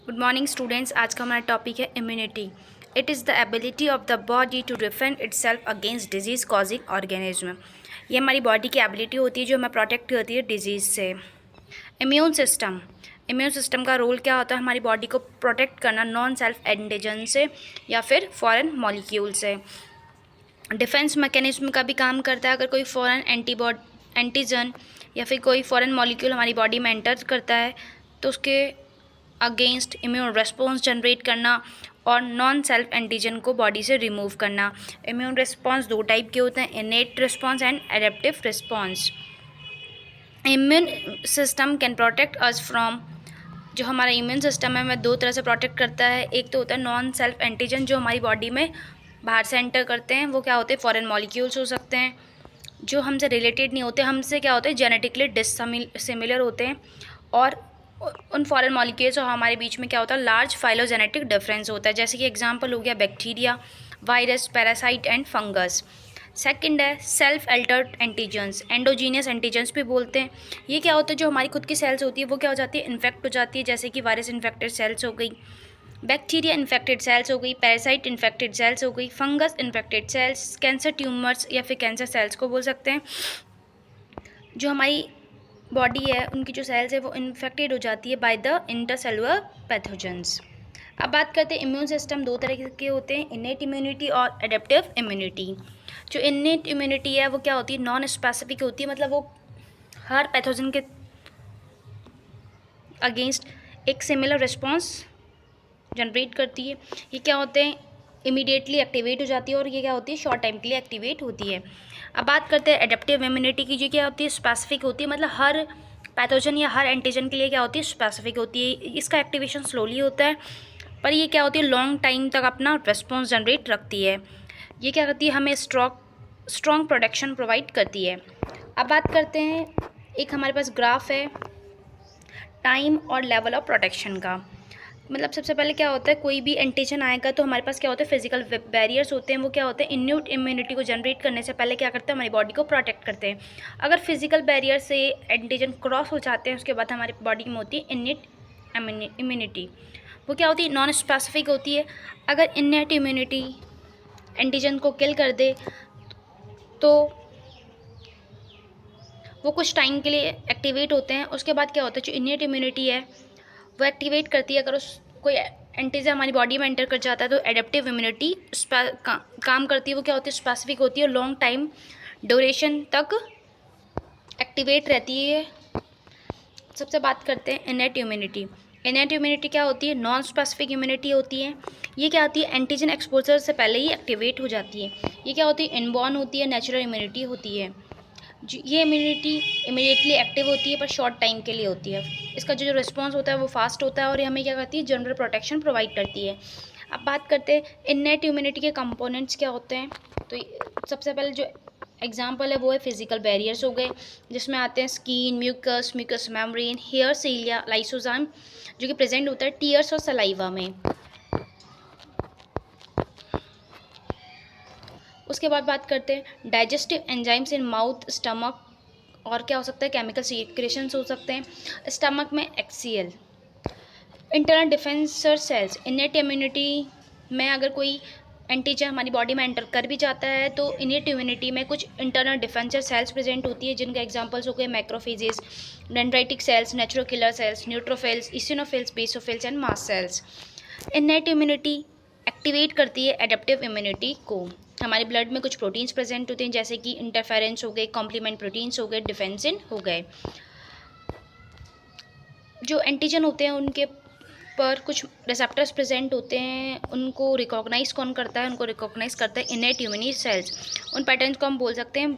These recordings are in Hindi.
Good morning students. आज का हमारा टॉपिक है immunity. It is the ability of the body to defend itself against disease causing organism. ये हमारी बॉडी की एबिलिटी होती है जो हमें प्रोटेक्ट करती है डिजीज़ से। इम्यून सिस्टम का रोल क्या होता है? हमारी बॉडी को प्रोटेक्ट करना नॉन सेल्फ एंटीजन से या फिर फॉरेन मॉलिक्यूल से। डिफेंस मैकेनिज्म का भी काम करता है। अगर कोई फॉरेन एंटीजन या फिर कोई फॉरेन मॉलिक्यूल हमारी बॉडी में एंटर करता है तो उसके अगेंस्ट इम्यून रिस्पॉन्स जनरेट करना और नॉन सेल्फ एंटीजन को बॉडी से रिमूव करना। इम्यून रिस्पॉन्स दो टाइप के होते हैं, इनेट response and adaptive response. Immune system can protect us from, जो हमारा इम्यून सिस्टम है हमें दो तरह से प्रोटेक्ट करता है। एक तो होता है नॉन सेल्फ एंटीजन जो हमारी बॉडी में बाहर से एंटर करते हैं, वो क्या होते हैं? फॉरेन मॉलिक्यूल्स हो सकते हैं जो हमसे रिलेटेड नहीं होते, हमसे क्या होते हैं? जेनेटिकली डिससिमिलर होते हैं। और उन फॉरेन मॉलिक्यूल्स और हमारे बीच में क्या होता है? लार्ज फाइलोजेनेटिक डिफरेंस होता है। जैसे कि एग्जांपल हो गया bacteria, virus, parasite and fungus. Second है self altered antigens, endogenous antigens भी बोलते हैं। ये क्या होता है? जो हमारी खुद की सेल्स होती है वो क्या हो जाती है? इन्फेक्ट हो जाती है। जैसे कि वायरस इन्फेक्टेड सेल्स हो गई, बैक्टीरिया इन्फेक्टेड सेल्स हो गई, पैरासाइट इन्फेक्टेड सेल्स हो गई, fungus infected cells, cancer tumours या फिर कैंसर सेल्स को बोल सकते हैं। जो हमारी बॉडी है उनकी जो सेल्स है वो इन्फेक्टेड हो जाती है बाय द इंटरसेलुलर पैथोजेंस। अब बात करते हैं इम्यून सिस्टम दो तरह के होते हैं, इनेट इम्यूनिटी और एडेप्टिव इम्यूनिटी। जो इनेट इम्यूनिटी है वो क्या होती है? नॉन स्पेसिफिक होती है, मतलब वो हर पैथोजन के अगेंस्ट एक सिमिलर रिस्पॉन्स जनरेट करती है। ये क्या होते हैं? इमीडिएटली एक्टिवेट हो जाती है और ये क्या होती है? शॉर्ट टाइम के लिए एक्टिवेट होती है। अब बात करते हैं एडेप्टिव इम्यूनिटी की, जो क्या होती है? स्पेसिफिक होती है, मतलब हर पैथोजन या हर एंटीजन के लिए क्या होती है? स्पेसिफिक होती है। इसका एक्टिवेशन स्लोली होता है पर ये क्या होती है? लॉन्ग टाइम तक अपना रिस्पॉन्स जनरेट रखती है। ये क्या करती है? हमें स्ट्रॉन्ग प्रोटेक्शन प्रोवाइड करती है। अब बात करते हैं, एक हमारे पास ग्राफ है टाइम और लेवल ऑफ प्रोटेक्शन का। मतलब सबसे पहले क्या होता है? कोई भी एंटीजन आएगा तो हमारे पास क्या होता है? फिजिकल बैरियर्स होते हैं। वो क्या होते हैं? इन्यूट इम्यूनिटी को जनरेट करने से पहले क्या करते हैं? हमारी बॉडी को प्रोटेक्ट करते हैं। अगर फिजिकल बैरियर से एंटीजन क्रॉस हो जाते हैं उसके बाद हमारी बॉडी में होती है इन्नेट इम्यूनिटी। वो क्या होती है? नॉन स्पेसिफिक होती है। अगर इन्नेट इम्यूनिटी एंटीजन को किल कर दे तो वो कुछ टाइम के लिए एक्टिवेट होते हैं। उसके बाद क्या होता है? जो इन्नेट इम्यूनिटी है वो एक्टिवेट करती है। अगर उस कोई एंटीजन हमारी बॉडी में एंटर कर जाता है तो एडेप्टिव इम्यूनिटी काम करती है। वो क्या होती है? स्पेसिफिक होती है, लॉन्ग टाइम ड्यूरेशन तक एक्टिवेट रहती है। सबसे बात करते हैं इनेट इम्यूनिटी। इनेट इम्यूनिटी क्या होती है? नॉन स्पेसिफिक इम्यूनिटी होती है। ये क्या होती है? एंटीजन एक्सपोजर से पहले ही एक्टिवेट हो जाती है। ये क्या होती है? इनबॉर्न होती है, नेचुरल इम्यूनिटी होती है। ये इम्यूनिटी इमीडिएटली एक्टिव होती है पर शॉर्ट टाइम के लिए होती है। इसका जो रिस्पॉन्स होता है वो फास्ट होता है और ये हमें क्या करती है? जनरल प्रोटेक्शन प्रोवाइड करती है। अब बात करते हैं इन्नेट इम्यूनिटी के कंपोनेंट्स क्या होते हैं। तो सबसे पहले जो एग्जांपल है वो है फिजिकल बैरियर्स हो गए, जिसमें आते हैं skin, mucous membrane, hair cilia, lysozyme, जो कि प्रेजेंट होता है टीयर्स और सलाइवा में। उसके बाद बात करते हैं digestive enzymes in mouth, stomach, और क्या हो सकता है? केमिकल सीक्रेशंस हो सकते हैं स्टमक में, एक्सीएल। Internal defensor cells, innate immunity में अगर कोई एंटीजन हमारी बॉडी में एंटर कर भी जाता है तो इनेट इम्यूनिटी में कुछ इंटरनल डिफेंसर सेल्स प्रेजेंट होती है, जिनके एग्जांपल्स हो गए macrophages, dendritic cells, natural killer cells, neutrophils, eosinophils, basophils and mast cells. Innate immunity activate करती है एडेप्टिव इम्यूनिटी को। हमारे ब्लड में कुछ प्रोटीन्स प्रेजेंट होते हैं जैसे कि इंटरफेरेंस हो गए, कॉम्प्लीमेंट प्रोटीन्स हो गए, डिफेंसिन हो गए। जो एंटीजन होते हैं उनके पर कुछ रिसेप्टर्स प्रेजेंट होते हैं, उनको रिकॉग्नाइज कौन करता है? उनको रिकॉग्नाइज करता है इनेट इम्यूनी सेल्स। उन पैटर्न्स को हम बोल सकते हैं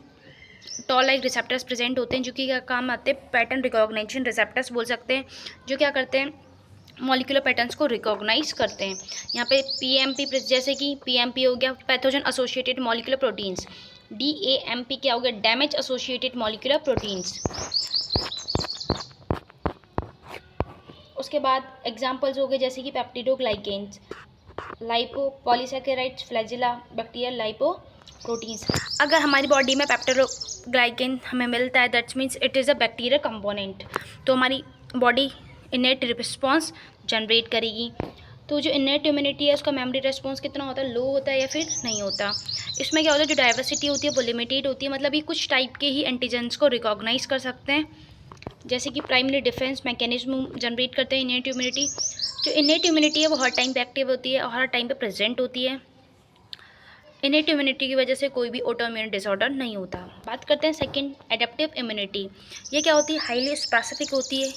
टॉल लाइक रिसेप्टर्स प्रेजेंट होते हैं जो कि क्या काम आते हैं? पैटर्न रिकॉग्निशन रिसेप्टर्स बोल सकते हैं, जो क्या करते हैं? मॉलिक्यूलर पैटर्न्स को रिकॉग्नाइज करते हैं। यहाँ पे पीएमपी, जैसे कि पीएमपी हो गया पैथोजन एसोसिएटेड मॉलिक्यूलर प्रोटीन्स, डीएएमपी क्या हो गया? Damage associated molecular proteins. उसके बाद एग्जांपल्स हो गए जैसे कि पेप्टिडोग्लाइकेन्स, लाइपोपॉलीसैकेराइड्स, फ्लैजिला, बैक्टीरियल लाइपोप्रोटीन्स। अगर हमारी बॉडी में पेप्टिडोग्लाइकेन हमें मिलता है that's means it is a bacterial component, तो हमारी बॉडी इनेट रिस्पॉन्स जनरेट करेगी। तो जो इननेट इम्यूनिटी है उसका मेमोरी रेस्पॉन्स कितना होता है, लो होता है या फिर नहीं होता। इसमें क्या होता है, जो डाइवर्सिटी होती है वो लिमिटेड होती है, मतलब ये कुछ टाइप के ही एंटीजेंस को रिकॉग्नाइज कर सकते हैं। जैसे कि प्राइमरी डिफेंस मैकेनिज्म जनरेट करते हैं इननेट इम्यूनिटी। जो इननेट इम्यूनिटी है वो हर टाइम पे एक्टिव होती है और हर टाइम पे प्रेजेंट होती है। इननेट इम्यूनिटी की वजह से कोई भी ऑटो इम्यून डिसऑर्डर नहीं होता। बात करते हैं सेकंड, एडेप्टिव इम्यूनिटी। ये क्या होती है, हाईली स्पेसिफिक होती है।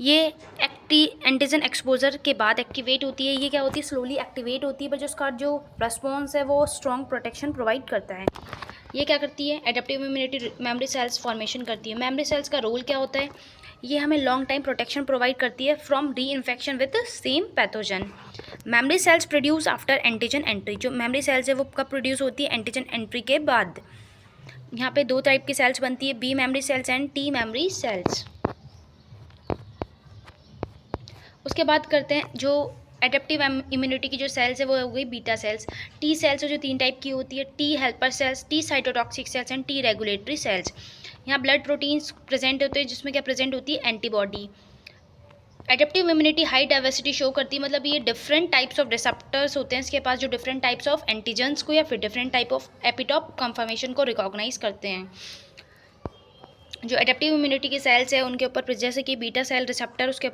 ये एंटीजन एक्सपोजर के बाद एक्टिवेट होती है। ये क्या होती है, स्लोली एक्टिवेट होती है, पर जो उसका जो रेस्पॉन्स है वो स्ट्रॉन्ग प्रोटेक्शन प्रोवाइड करता है। ये क्या करती है, adaptive immunity memory cells formation करती है। मेमोरी सेल्स का रोल क्या होता है, ये हमें लॉन्ग टाइम प्रोटेक्शन प्रोवाइड करती है फ्रॉम री infection with same pathogen. Memory cells produce after antigen entry. जो मेमोरी सेल्स है वो कब प्रोड्यूस होती है, एंटीजन एंट्री के बाद। यहाँ पे दो टाइप की सेल्स बनती है, B memory cells and T memory cells. उसके बाद करते हैं जो एडेप्टिव इम्यूनिटी की जो सेल्स है वो हो गई बीटा सेल्स। टी सेल्स जो 3 टाइप की होती है, T helper cells, T cytotoxic cells and T regulatory cells. यहाँ ब्लड प्रोटीन्स प्रेजेंट होते हैं जिसमें क्या प्रेजेंट होती है, antibody. Adaptive immunity high diversity show करती है, मतलब ये डिफरेंट टाइप्स ऑफ रिसेप्टर्स होते हैं इसके पास जो डिफरेंट टाइप्स ऑफ एंटीजेंस को या फिर different type of epitope conformation को रिकॉग्नाइज करते हैं। जो एडेप्टिव इम्यूनिटी की सेल्स है उनके ऊपर जैसे कि बीटा सेल रिसेप्टर उसके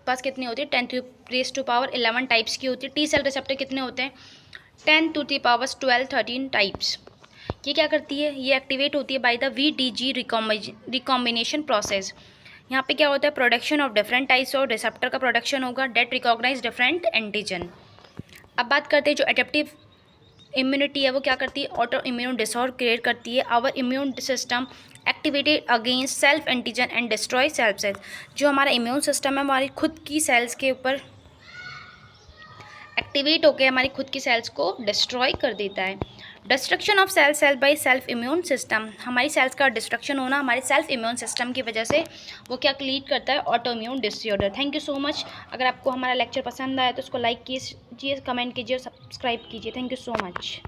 पास कितनी होती है, 10⁻11 टाइप्स की होती है। टी सेल रिसेप्टर कितने होते हैं, 10⁻12-13 टाइप्स। ये क्या करती है, ये एक्टिवेट होती है by the VDG recombination process. यहाँ पे क्या होता है, production of different types of receptor का प्रोडक्शन होगा डेट रिकॉग्नाइज डिफरेंट एंटीजन। अब बात करते हैं जो एडेप्टिव इम्यूनिटी है वो क्या करती है, ऑटो इम्यून डिसऑर्डर क्रिएट करती है। Our immune system activated against self antigen and destroy self cells. जो हमारा इम्यून सिस्टम है हमारी खुद की सेल्स के ऊपर एक्टिवेट होकर हमारी खुद की सेल्स को डिस्ट्रॉय कर देता है। Destruction of cell by self immune system. हमारी सेल्स का डिस्ट्रक्शन होना हमारे सेल्फ इम्यून सिस्टम की वजह से वो क्या लीड करता है, auto immune disorder. Thank you so much. अगर आपको हमारा लेक्चर पसंद आया तो उसको लाइक कीजिए, कमेंट कीजिए और सब्सक्राइब कीजिए। Thank you so much.